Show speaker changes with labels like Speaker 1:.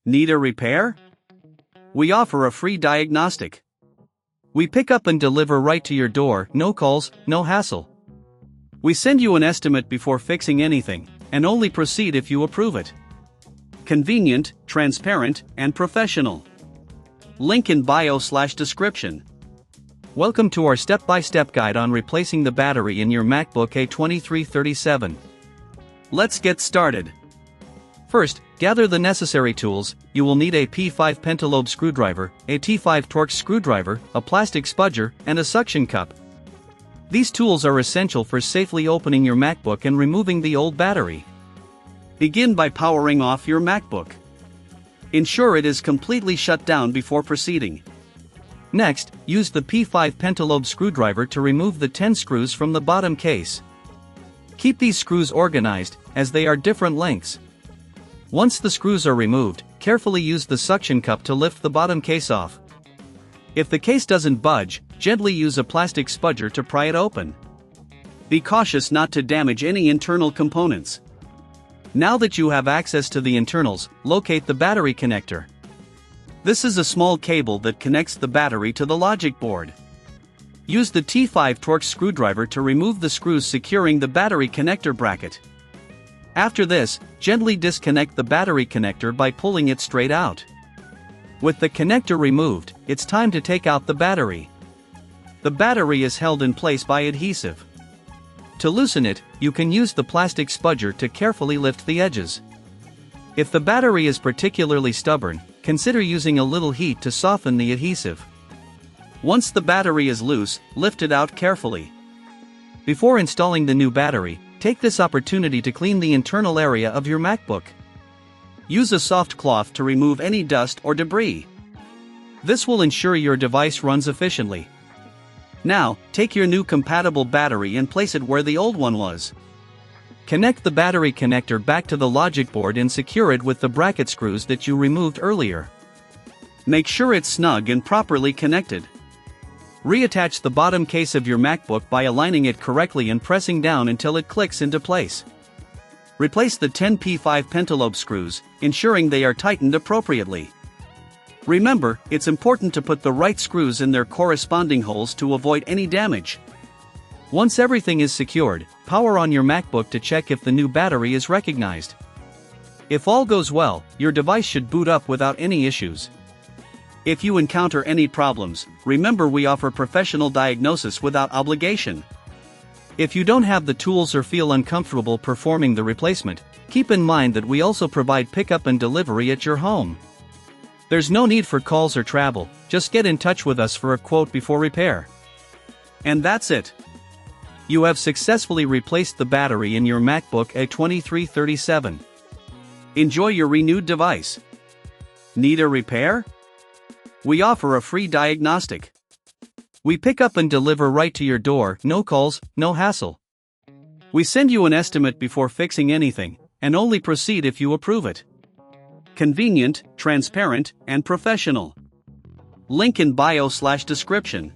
Speaker 1: Need a repair? We offer a free diagnostic. We pick up and deliver right to your door, no calls, no hassle. We send you an estimate before fixing anything, and only proceed if you approve it. Convenient, transparent, and professional. Link in bio/description. Welcome to our step-by-step guide on replacing the battery in your MacBook A2337. Let's get started. First, gather the necessary tools. You will need a P5 pentalobe screwdriver, a T5 Torx screwdriver, a plastic spudger, and a suction cup. These tools are essential for safely opening your MacBook and removing the old battery. Begin by powering off your MacBook. Ensure it is completely shut down before proceeding. Next, use the P5 pentalobe screwdriver to remove the 10 screws from the bottom case. Keep these screws organized, as they are different lengths. Once the screws are removed, carefully use the suction cup to lift the bottom case off. If the case doesn't budge, gently use a plastic spudger to pry it open. Be cautious not to damage any internal components. Now that you have access to the internals, locate the battery connector. This is a small cable that connects the battery to the logic board. Use the T5 Torx screwdriver to remove the screws securing the battery connector bracket. After this, gently disconnect the battery connector by pulling it straight out. With the connector removed, it's time to take out the battery. The battery is held in place by adhesive. To loosen it, you can use the plastic spudger to carefully lift the edges. If the battery is particularly stubborn, consider using a little heat to soften the adhesive. Once the battery is loose, lift it out carefully. Before installing the new battery, take this opportunity to clean the internal area of your MacBook. Use a soft cloth to remove any dust or debris. This will ensure your device runs efficiently. Now, take your new compatible battery and place it where the old one was. Connect the battery connector back to the logic board and secure it with the bracket screws that you removed earlier. Make sure it's snug and properly connected. Reattach the bottom case of your MacBook by aligning it correctly and pressing down until it clicks into place. Replace the 10 P5 pentalobe screws, ensuring they are tightened appropriately. Remember, it's important to put the right screws in their corresponding holes to avoid any damage. Once everything is secured, power on your MacBook to check if the new battery is recognized. If all goes well, your device should boot up without any issues. If you encounter any problems, remember we offer professional diagnosis without obligation. If you don't have the tools or feel uncomfortable performing the replacement, keep in mind that we also provide pickup and delivery at your home. There's no need for calls or travel, just get in touch with us for a quote before repair. And that's it. You have successfully replaced the battery in your MacBook A2337. Enjoy your renewed device. Need a repair? We offer a free diagnostic. We pick up and deliver right to your door, no calls, no hassle. We send you an estimate before fixing anything, and only proceed if you approve it. Convenient, transparent, and professional. Link in bio/description.